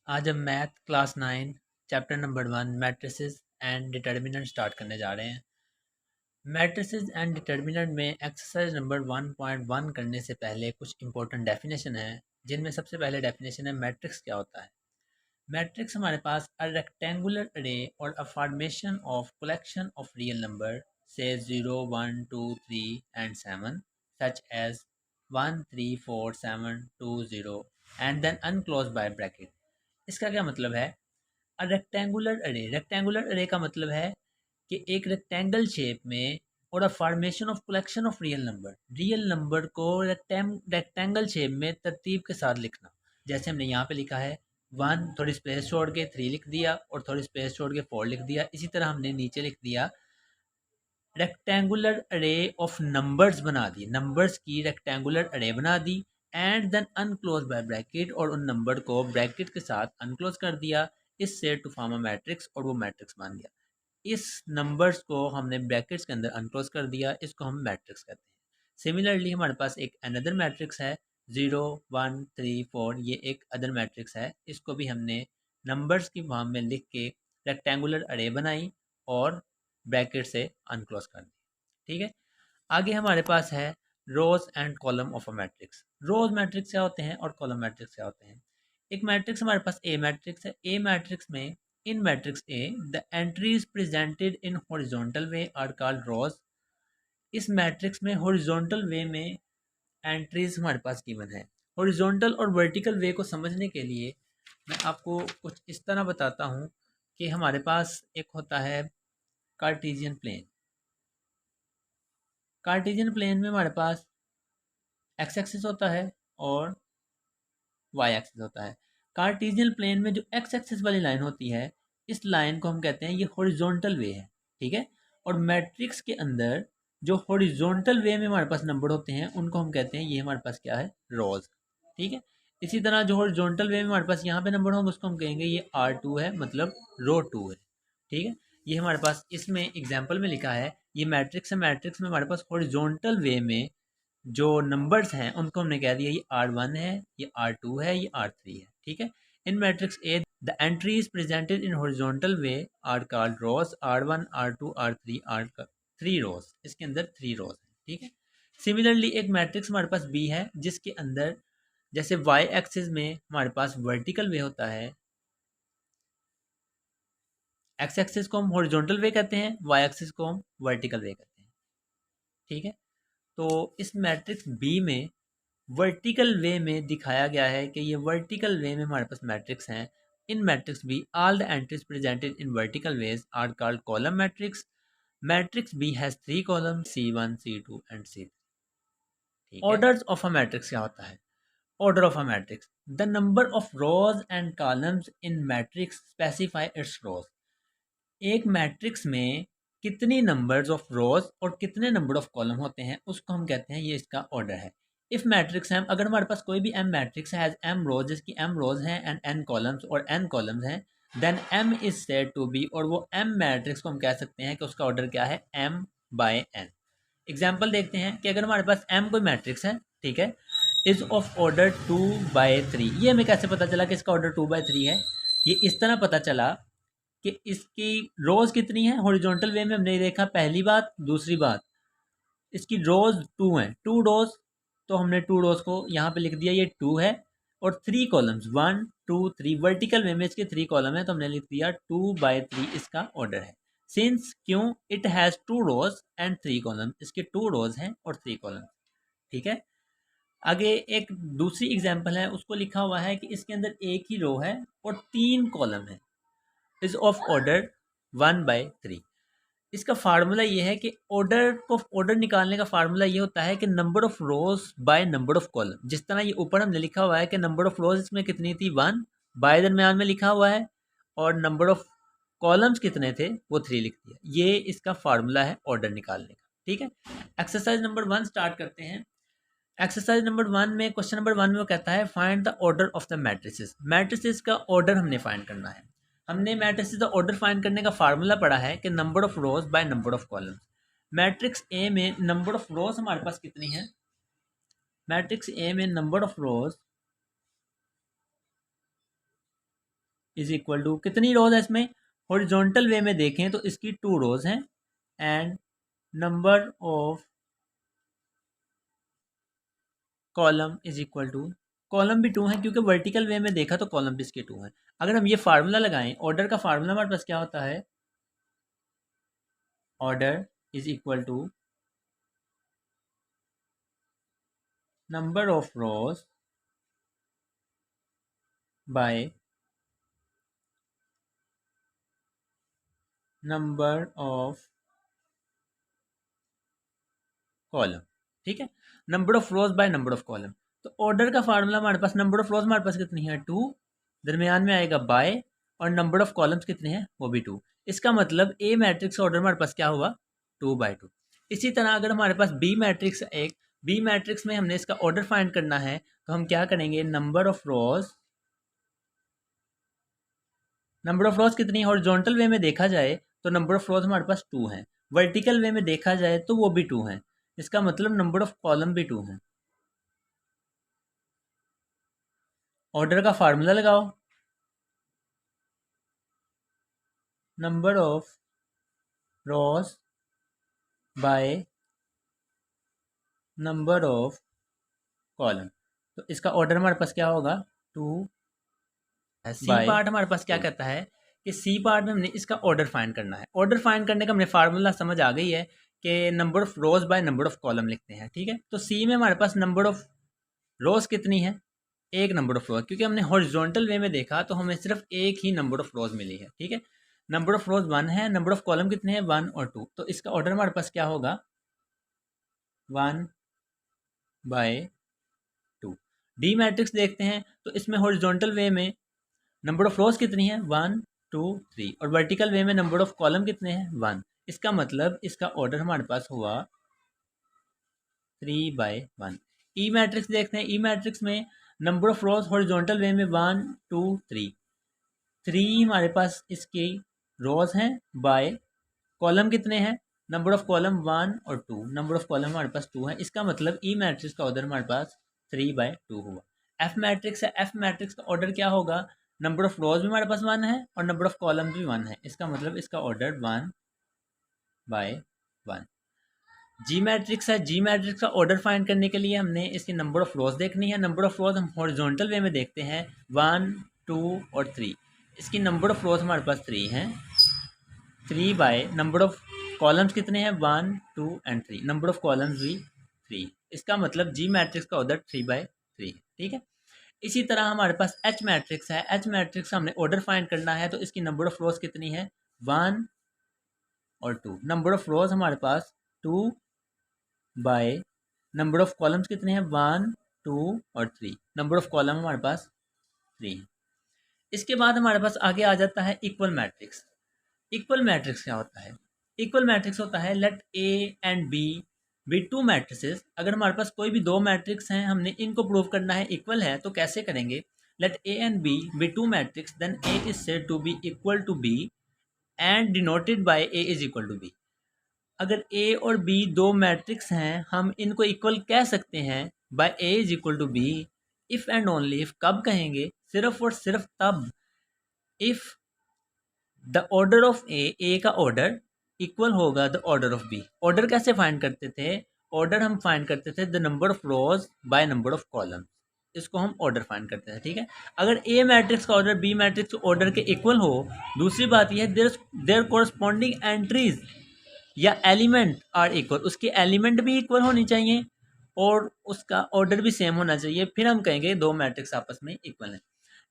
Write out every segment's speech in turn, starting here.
आज हम math class 9 chapter number 1 matrices and determinant start करने जा रहे हैं। मैट्रिसेस एंड डिटर्मिनेंट में एक्सरसाइज नंबर 1.1 करने से पहले कुछ इंपॉर्टेंट डेफिनेशन है, जिनमें सबसे पहले डेफिनेशन है मैट्रिक्स क्या होता है। मैट्रिक्स हमारे पास अ रेक्टेंगुलर अरे और a formation of collection of real number से 0 1 2 3 and 7 such as 1 3 4 7 2 0 and then enclose by bracket. इसका क्या मतलब है? रेक्टेंगुलर अरे का मतलब है कि एक रेक्टेंगल शेप में और a formation of collection of real number को रेक्टेंगल शेप में तरतीब के साथ लिखना। जैसे हमने यहाँ पे लिखा है 1, थोड़ी स्पेस छोड़ के 3 लिख दिया और थोड़ी स्पेस छोड़ के 4 लिख दिया। इसी तरह हमने नीचे लिख दिया रेक्टेंगुलर अरे ऑफ नंबर्स बना दी, नंबर्स की रेक्टेंगुलर अरे बना दी and then enclose by bracket, और उन नंबर को ब्रैकेट के साथ अनक्लोज कर दिया इससे टू फॉर्म अ मैट्रिक्स, और वो मैट्रिक्स बन गया। इस नंबर्स को हमने ब्रैकेट्स के अंदर अनक्लोज कर दिया, इसको हम मैट्रिक्स कहते हैं। सिमिलरली हमारे पास एक अनदर मैट्रिक्स है 0 1 3 4, ये एक अदर मैट्रिक्स है। इसको भी हमने नंबर्स की फॉर्म में लिख के रेक्टेंगुलर अरे बनाई और ब्रैकेट से अनक्लोज कर दी। ठीक है, आगे हमारे पास है rows and column of a matrix. Rows matrix क्या होते हैं और कॉलम मैट्रिक्स क्या होते हैं? एक मैट्रिक्स हमारे पास ए मैट्रिक्स है। ए मैट्रिक्स में in matrix A the entries presented in horizontal way are called rows. इस मैट्रिक्स में हॉरिजॉन्टल वे में एंट्रीज हमारे पास गिवन है। हॉरिजॉन्टल और वर्टिकल वे को समझने के लिए मैं आपको कुछ इस तरह बताता हूँ कि हमारे पास एक होता है कार्टेशियन प्लेन। कार्टेशियन प्लेन में हमारे पास एक्स एक्सिस होता है और वाई एक्सिस होता है। कार्टेशियन प्लेन में जो एक्स एक्सिस वाली लाइन होती है, इस लाइन को हम कहते हैं ये हॉरिजॉन्टल वे है। ठीक है, और मैट्रिक्स के अंदर जो हॉरिजॉन्टल वे में हमारे पास नंबर होते हैं उनको हम कहते हैं ये हमारे पास क्या है, रोज। ठीक है, इसी तरह जो हॉरिजॉन्टल वे में हमारे पास यहाँ पे नंबर होंगे उसको हम कहेंगे ये R2 है, मतलब रो 2 है। ठीक है, ये हमारे पास इसमें एग्जाम्पल में लिखा है, ये मैट्रिक्स है। मैट्रिक्स में हमारे पास हॉरिजॉन्टल वे में जो नंबर्स हैं उनको हमने कह दिया ये R1 है, ये R2 है, ये R3 है। ठीक है, in matrix A the entries presented in horizontal way are called rows. R1 R2 R3 are 3 rows, इसके अंदर 3 रोज है। ठीक है, सिमिलरली एक मैट्रिक्स हमारे पास बी है जिसके अंदर जैसे वाई एक्सिस में हमारे पास वर्टिकल वे होता है, एक्स एक्सिस को हम हॉरिजॉन्टल वे कहते हैं, वाई एक्सिस को हम वर्टिकल वे कहते हैं। ठीक है, तो इस मैट्रिक्स बी में वर्टिकल वे में दिखाया गया है कि ये वर्टिकल वे में हमारे पास मैट्रिक्स हैं। In matrix B all the entries presented in vertical ways are called column matrix. Matrix B has 3 column C1 C2 and C3। ठीक है, ऑर्डर्स ऑफ अ मैट्रिक्स क्या होता है? Order of a matrix the number of rows and columns in matrix specify its rows. एक matrix में कितनी numbers of रोज और कितने नंबर ऑफ कॉलम होते हैं उसको हम कहते हैं ये इसका ऑर्डर है। इफ मैट्रिक्स है, अगर हमारे पास कोई भी एम मैट्रिक्स है एम रोज, जिसकी एम रोज हैं एंड एन कॉलम्स और एन कॉलम्स हैं, then M is said to be, और वो एम मैट्रिक्स को हम कह सकते हैं कि उसका ऑर्डर क्या है, एम बाय एन। एग्जाम्पल देखते हैं कि अगर हमारे पास एम कोई मैट्रिक्स है, ठीक है, इज ऑफ ऑर्डर 2/3। ये हमें कैसे पता चला कि इसका ऑर्डर 2/3 है? ये इस तरह पता चला कि इसकी रोज कितनी है। हॉरिजॉन्टल वे में हमने देखा, पहली बात। दूसरी बात, इसकी रोज 2 हैं, 2 रोज, तो हमने 2 रोज को यहाँ पे लिख दिया, ये 2 है। और 3 कॉलम्स 1 2 3, वर्टिकल वे में इसके 3 कॉलम है, तो हमने लिख दिया 2/3 इसका ऑर्डर है। सिंस क्यों, it has 2 rows and 3 column, इसके 2 रोज हैं और 3 कॉलम। ठीक है, आगे एक दूसरी एग्जाम्पल है, उसको लिखा हुआ है कि इसके अंदर एक ही रो है और 3 कॉलम है, इज ऑफ ऑर्डर 1/3। इसका फार्मूला ये है कि ऑर्डर निकालने का फार्मूला ये होता है कि number of rows by number of column. जिस तरह ये ऊपर हमने लिखा हुआ है कि नंबर ऑफ रोज इसमें कितनी थी, 1, बाय दरम्यान में लिखा हुआ है, और नंबर ऑफ कॉलम्स कितने थे, वो 3 लिख दिया। ये इसका फार्मूला है ऑर्डर निकालने का। ठीक है, एक्सरसाइज नंबर 1 स्टार्ट करते हैं। एक्सरसाइज नंबर 1 में, क्वेश्चन नंबर 1 में वो कहता है find the order of the matrices. Matrices का ऑर्डर हमने फाइंड करना है। हमने मैट्रिसेस का ऑर्डर फाइंड करने का फार्मूला पढ़ा है कि number of rows by number of columns. Matrix A में नंबर ऑफ रोज हमारे पास कितनी है? मैट्रिक्स ए में number of rows is equal to, कितनी रोज है इसमें, हॉरिजॉन्टल वे में देखें तो इसकी 2 रोज हैं, and number of column is equal to, column भी 2 हैं क्योंकि वर्टिकल वे में देखा तो कॉलम भी इसके 2 हैं। अगर हम ये फार्मूला लगाएं, ऑर्डर का फार्मूला हमारे पास क्या होता है, order is equal to number of rows by number of column. ठीक है, number of rows by number of column. तो ऑर्डर का फार्मूला हमारे पास, नंबर ऑफ रोज हमारे पास कितनी है 2, दरमियान में आएगा बाय, और नंबर ऑफ कॉलम्स कितने हैं वो भी 2। इसका मतलब ए मैट्रिक्स ऑर्डर हमारे पास क्या हुआ 2/2। इसी तरह अगर हमारे पास बी मैट्रिक्स, एक बी मैट्रिक्स में हमने इसका ऑर्डर फाइंड करना है तो हम क्या करेंगे, number of rose, number of रोज कितनी है, हॉरिजॉन्टल वे में देखा जाए तो नंबर ऑफ रोज हमारे पास 2 हैं, वर्टिकल वे में देखा जाए तो वो भी 2 हैं, इसका मतलब नंबर ऑफ कॉलम भी 2 हैं। ऑर्डर का फार्मूला लगाओ, number of rows by number of column, तो इसका ऑर्डर हमारे पास क्या होगा 2। सी पार्ट हमारे पास क्या कहता है कि सी पार्ट में हमने इसका ऑर्डर फाइंड करना है। ऑर्डर फाइंड करने का हमने फार्मूला समझ आ गई है कि number of rows by number of column लिखते हैं। ठीक है, तो सी में हमारे पास नंबर ऑफ रोज कितनी है, एक नंबर ऑफ रोज, क्योंकि हमने हॉरिजॉन्टल वे में देखा तो हमें सिर्फ एक ही नंबर ऑफ रोज मिली है। ठीक है, नंबर ऑफ रोज 1 है, नंबर ऑफ कॉलम कितने हैं 1 और 2, तो इसका ऑर्डर हमारे पास क्या होगा 1/2। डी मैट्रिक्स देखते हैं तो इसमें हॉरिजॉन्टल वे में नंबर ऑफ रोज कितनी है 1 2 3, और वर्टिकल वे में नंबर ऑफ कॉलम कितने हैं 1। इसका मतलब इसका ऑर्डर हमारे पास हुआ 3/1। ई मैट्रिक्स देखते हैं, ई मैट्रिक्स में number of rose horizontal way में 1 2 3, 3 हमारे पास इसकी रोज हैं, बाय कॉलम कितने हैं, नंबर ऑफ कॉलम 1 और 2, नंबर ऑफ कॉलम हमारे पास 2 है, इसका मतलब ई मैट्रिक्स का ऑर्डर हमारे पास 3/2 हुआ। एफ मैट्रिक्स है, एफ मैट्रिक्स का ऑर्डर क्या होगा, नंबर ऑफ रोज भी हमारे पास 1 है और नंबर ऑफ कॉलम भी 1 है, इसका मतलब इसका ऑर्डर 1/1। जी मैट्रिक्स है, जी मैट्रिक्स का ऑर्डर फाइंड करने के लिए हमने इसकी नंबर ऑफ रोज देखनी है। नंबर ऑफ रोज हम हॉरिजॉन्टल वे में देखते हैं 1 2 और 3, इसकी नंबर ऑफ रोज हमारे पास 3 हैं, 3 बाय नंबर ऑफ कॉलम्स कितने हैं 1 2 एंड 3, नंबर ऑफ कॉलम्स भी 3, इसका मतलब जी मैट्रिक्स का ऑर्डर 3/3। ठीक है, इसी तरह हमारे पास एच मैट्रिक्स है, एच मैट्रिक्स का हमने ऑर्डर फाइंड करना है तो इसकी नंबर ऑफ रोज कितनी है 1 और 2, नंबर ऑफ रोज हमारे पास 2 बाय नंबर ऑफ कॉलम्स कितने हैं 1 2 और 3, नंबर ऑफ कॉलम हमारे पास 3 है। इसके बाद हमारे पास आगे आ जाता है इक्वल मैट्रिक्स। इक्वल मैट्रिक्स क्या होता है, इक्वल मैट्रिक्स होता है let A and B be 2 matrices. अगर हमारे पास कोई भी 2 मैट्रिक्स हैं, हमने इनको प्रूव करना है इक्वल है, तो कैसे करेंगे, let A and B be 2 matrix, then A is said to be equal to B and denoted by A is equal to B. अगर ए और बी 2 मैट्रिक्स हैं, हम इनको इक्वल कह सकते हैं by A is equal to B if and only if, कब कहेंगे, सिर्फ और सिर्फ तब, if the order of A का ऑर्डर इक्वल होगा the order of B. Order कैसे फाइंड करते थे, ऑर्डर हम फाइंड करते थे the number of rows by number of column, इसको हम ऑर्डर फाइंड करते थे। ठीक है, अगर ए मैट्रिक्स का ऑर्डर बी मैट्रिक्स ऑर्डर के इक्वल हो, दूसरी बात यह है देयर कोरस्पॉन्डिंग एंट्रीज या एलिमेंट आर इक्वल, उसके एलिमेंट भी इक्वल होनी चाहिए और उसका ऑर्डर भी सेम होना चाहिए, फिर हम कहेंगे 2 मैट्रिक्स आपस में इक्वल है।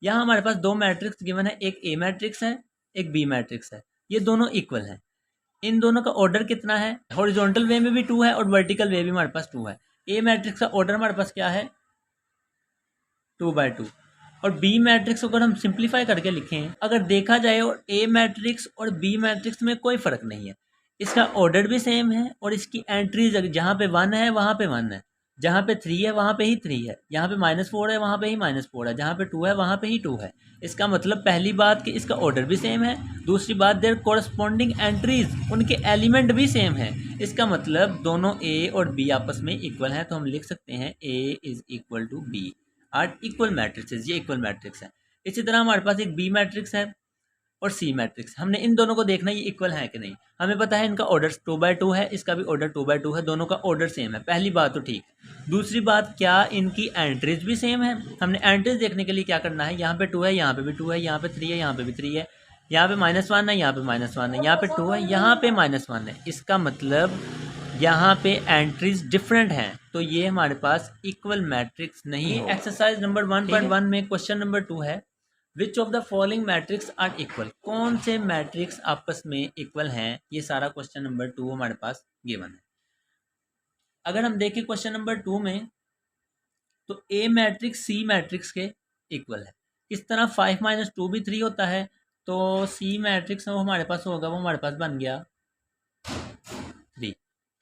यहाँ हमारे पास 2 मैट्रिक्स गिवन है, एक ए मैट्रिक्स है एक बी मैट्रिक्स है, ये दोनों इक्वल हैं। इन दोनों का ऑर्डर कितना है, हॉरिजॉन्टल वे में भी 2 है और वर्टिकल वे भी हमारे पास 2 है। ए मैट्रिक्स का ऑर्डर हमारे पास क्या है 2/2, और बी मैट्रिक्स अगर हम सिंप्लीफाई करके लिखें, अगर देखा जाए और ए मैट्रिक्स और बी मैट्रिक्स में कोई फ़र्क नहीं है, इसका ऑर्डर भी सेम है और इसकी एंट्रीज जहाँ पे 1 है वहाँ पे 1 है, जहाँ पे 3 है वहाँ पे ही 3 है, यहाँ पे -4 है वहाँ पे ही -4 है, जहाँ पे 2 है वहाँ पे ही 2 है। इसका मतलब पहली बात कि इसका ऑर्डर भी सेम है, दूसरी बात देयर कोरस्पॉन्डिंग एंट्रीज, उनके एलिमेंट भी सेम है। इसका मतलब दोनों ए और बी आपस में इक्वल हैं, तो हम लिख सकते हैं A is equal to B are equal matrix, ये इक्वल मैट्रिक्स है। इसी तरह हमारे पास एक बी मैट्रिक्स है और सी मैट्रिक्स, हमने इन दोनों को देखना ये इक्वल है कि नहीं। हमें पता है इनका ऑर्डर 2/2 है, इसका भी ऑर्डर 2/2 है, दोनों का ऑर्डर सेम है, पहली बात तो ठीक है। दूसरी बात, क्या इनकी एंट्रीज भी सेम है। हमने एंट्रीज देखने के लिए क्या करना है, यहाँ पे 2 है, यहाँ पे भी 2 है, यहाँ पे 3 है, यहाँ पे भी 3 है, यहाँ पे -1 है, यहाँ पे -1 है, यहाँ पे 2 है, यहाँ पे -1 है। इसका मतलब यहाँ पे एंट्रीज डिफरेंट हैं, तो ये हमारे पास इक्वल मैट्रिक्स नहीं है। एक्सरसाइज नंबर 1.1 में क्वेश्चन नंबर 2 है, which of the following matrix are equal. कौन से मैट्रिक्स आपस में इक्वल हैं, ये सारा क्वेश्चन नंबर 2 हमारे पास गिवन है। अगर हम देखें क्वेश्चन नंबर 2 में, तो ए मैट्रिक्स सी मैट्रिक्स के इक्वल है। इस तरह 5 - 2 भी 3 होता है, तो सी मैट्रिक्स वो हमारे पास होगा, वो हमारे पास बन गया 3।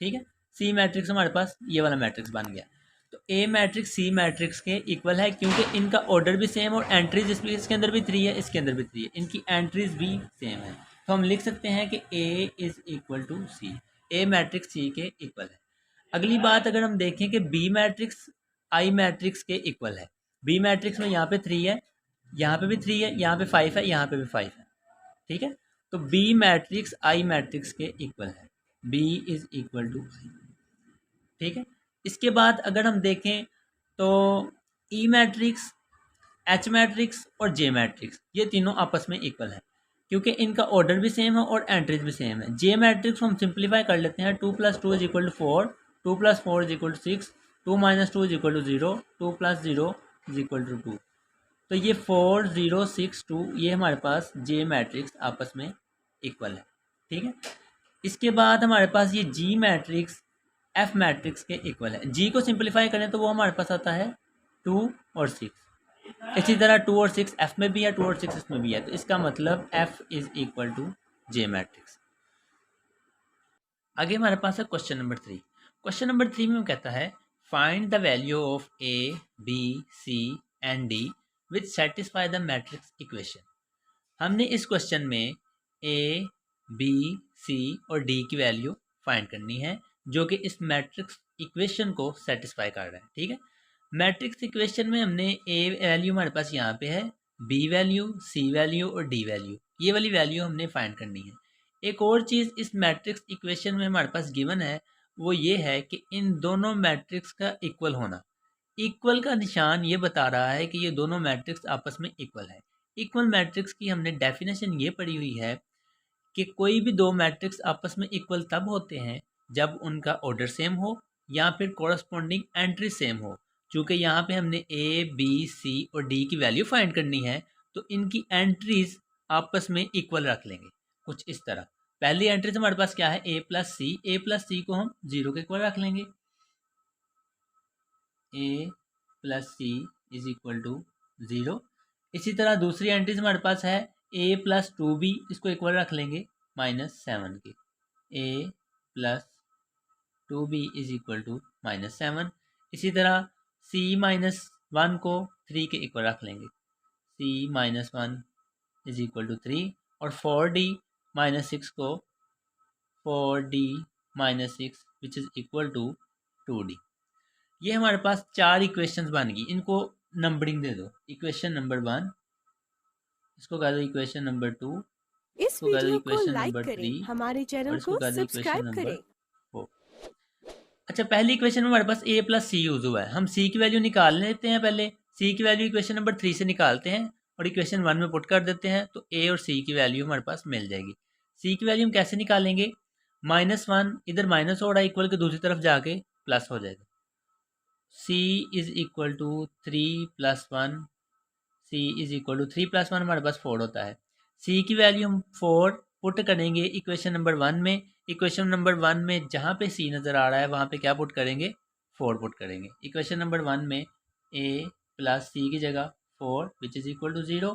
ठीक है, सी मैट्रिक्स हमारे पास ये वाला मैट्रिक्स बन गया। तो ए मैट्रिक्स सी मैट्रिक्स के इक्वल है, क्योंकि इनका ऑर्डर भी सेम और एंट्रीज इसके अंदर भी 3 है, इसके अंदर भी 3 है, इनकी एंट्रीज भी सेम है। तो हम लिख सकते हैं कि A is equal to C, A matrix C के इक्वल है। अगली बात अगर हम देखें कि बी मैट्रिक्स आई मैट्रिक्स के इक्वल है। बी मैट्रिक्स में यहाँ पे 3 है, यहाँ पे भी 3 है, यहाँ पे 5 है, यहाँ पे भी 5 है। ठीक है, तो बी मैट्रिक्स आई मैट्रिक्स के इक्वल है, बी इज इक्वल टू आई। ठीक है, इसके बाद अगर हम देखें तो ई मैट्रिक्स, एच मैट्रिक्स और जे मैट्रिक्स, ये तीनों आपस में इक्वल है, क्योंकि इनका ऑर्डर भी सेम है और एंट्रीज भी सेम है। जे मैट्रिक्स हम सिंप्लीफाई कर लेते हैं, 2 + 2 = 4, 2 + 4 = 6, 2 - 2 = 0, 2 + 0 = 2। तो ये 4 0 6 2 ये हमारे पास जे मैट्रिक्स आपस में इक्वल है। ठीक है, इसके बाद हमारे पास ये जी मैट्रिक्स एफ मैट्रिक्स के इक्वल है। जी को सिंप्लीफाई करें तो वो हमारे पास आता है 2 और 6। इसी तरह 2 और 6 एफ में भी है, 2 और 6 इसमें भी है, तो इसका मतलब F is equal to J matrix. आगे हमारे पास है क्वेश्चन नंबर 3। क्वेश्चन नंबर 3 में कहता है, find the value of A B C and D which satisfy the matrix equation. हमने इस क्वेश्चन में ए बी सी और डी की वैल्यू फाइंड करनी है, जो कि इस मैट्रिक्स इक्वेशन को सेटिस्फाई कर रहा है। ठीक है, मैट्रिक्स इक्वेशन में हमने ए वैल्यू हमारे पास यहाँ पे है, बी वैल्यू, सी वैल्यू और डी वैल्यू, ये वाली वैल्यू हमने फाइंड करनी है। एक और चीज़ इस मैट्रिक्स इक्वेशन में हमारे पास गिवन है, वो ये है कि इन दोनों मैट्रिक्स का इक्वल होना। इक्वल का निशान ये बता रहा है कि ये दोनों मैट्रिक्स आपस में इक्वल है। इक्वल मैट्रिक्स की हमने डेफिनेशन ये पढ़ी हुई है कि कोई भी दो मैट्रिक्स आपस में इक्वल तब होते हैं जब उनका ऑर्डर सेम हो या फिर कोरस्पॉन्डिंग एंट्री सेम हो। चूँकि यहाँ पे हमने ए बी सी और डी की वैल्यू फाइंड करनी है, तो इनकी एंट्रीज आपस में इक्वल रख लेंगे कुछ इस तरह। पहली एंट्रीज हमारे पास क्या है, ए प्लस सी, ए प्लस सी को हम 0 के इक्वल रख लेंगे, A plus C is equal to 0। इसी तरह दूसरी एंट्रीज हमारे पास है ए प्लस 2b, इसको इक्वल रख लेंगे -7 के, A plus 2b is equal to -7। इसी तरह c -1 को 3 के इक्वल रख लेंगे, c -1 इज इक्वल टू 3। और 4d -6 को 4d -6 which is equal to 2d। ये हमारे पास 4 इक्वेशंस बन गई, इनको नंबरिंग दे दो। इक्वेशन नंबर 1, इसको कह दो इक्वेशन नंबर 2, इस इसको कह दो वीडियो को इक्वेशन लाइक नंबर 3 करें, हमारे और चैनल इसको को कह दो इक्वेशन सब्सक्राइब नंबर करें। 4। अच्छा, पहली इक्वेशन में हमारे पास a प्लस सी यूज हुआ है, हम c की वैल्यू निकाल लेते हैं। पहले c की वैल्यू इक्वेशन नंबर 3 से निकालते हैं और इक्वेशन 1 में पुट कर देते हैं, तो a और c की वैल्यू हमारे पास मिल जाएगी। c की वैल्यू हम कैसे निकालेंगे, -1 इधर माइनस हो रहा है, इक्वल के दूसरी तरफ जाके प्लस हो जाएगा। c is equal to 3 + 1, c is equal to 3 + 1 हमारे पास 4 होता है। c की वैल्यू हम 4 पुट करेंगे इक्वेशन नंबर 1 में। इक्वेशन नंबर 1 में जहाँ पे c नज़र आ रहा है वहाँ पे क्या पुट करेंगे, 4 पुट करेंगे। इक्वेशन नंबर 1 में a प्लस c की जगह 4 विच इज़ इक्वल टू 0,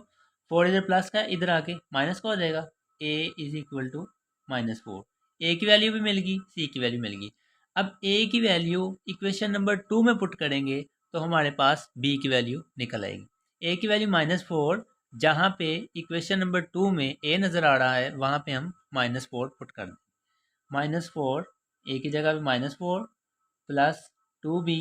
4 इधर प्लस का है, इधर आके माइनस का हो जाएगा, a is equal to -4। a की वैल्यू भी मिल गई, c की वैल्यू मिल गई। अब a की वैल्यू इक्वेशन नंबर 2 में पुट करेंगे तो हमारे पास b की वैल्यू निकल आएगी। a की वैल्यू -4, जहाँ पे इक्वेशन नंबर 2 में a नज़र आ रहा है वहाँ पे हम -4 पुट कर दें। -4 a की जगह पे -4 plus 2b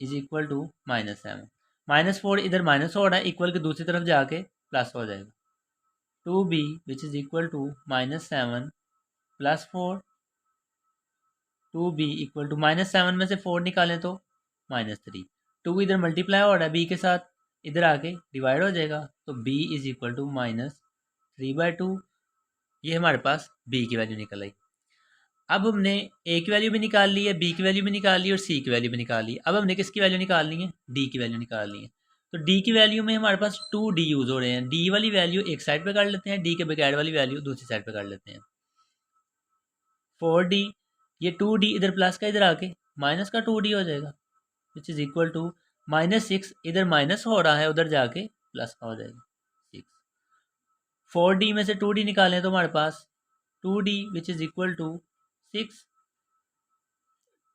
is equal to -7। -4 इधर माइनस हो रहा है, इक्वल के दूसरी तरफ जाके प्लस हो जाएगा। 2b which is equal to -7 plus 4, 2b equal to -7 में से 4 निकालें तो -3। 2 इधर मल्टीप्लाई हो रहा है b के साथ, इधर आके डिवाइड हो जाएगा, तो b इज़ इक्वल टू -3/2। ये हमारे पास b की वैल्यू निकल आई। अब हमने a की वैल्यू भी निकाल ली है, b की वैल्यू भी निकाल ली है और c की वैल्यू भी निकाल ली है। अब हमने किसकी वैल्यू निकालनी है? d की वैल्यू निकालनी है। तो d की वैल्यू में हमारे पास 2d यूज़ हो रहे हैं। d वाली वैल्यू एक साइड पे कर लेते हैं, d के बगैर वाली वैल्यू दूसरी साइड पे कर लेते हैं। 4d, ये 2d इधर प्लस का इधर आके माइनस का 2d हो जाएगा, विच इज़ इक्वल टू -6 इधर माइनस हो रहा है, उधर जाके प्लस का हो जाएगा 6। 4d में से 2d निकालें तो हमारे पास 2d which is equal to 6।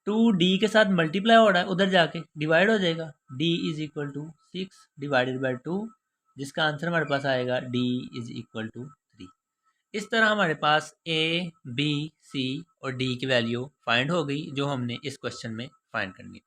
2d के साथ मल्टीप्लाई हो रहा है, उधर जाके डिवाइड हो जाएगा, d is equal to 6 divided by 2, जिसका आंसर हमारे पास आएगा d इज इक्वल टू 3। इस तरह हमारे पास a, b, c और d की वैल्यू फाइंड हो गई, जो हमने इस क्वेश्चन में फाइंड करनी थी।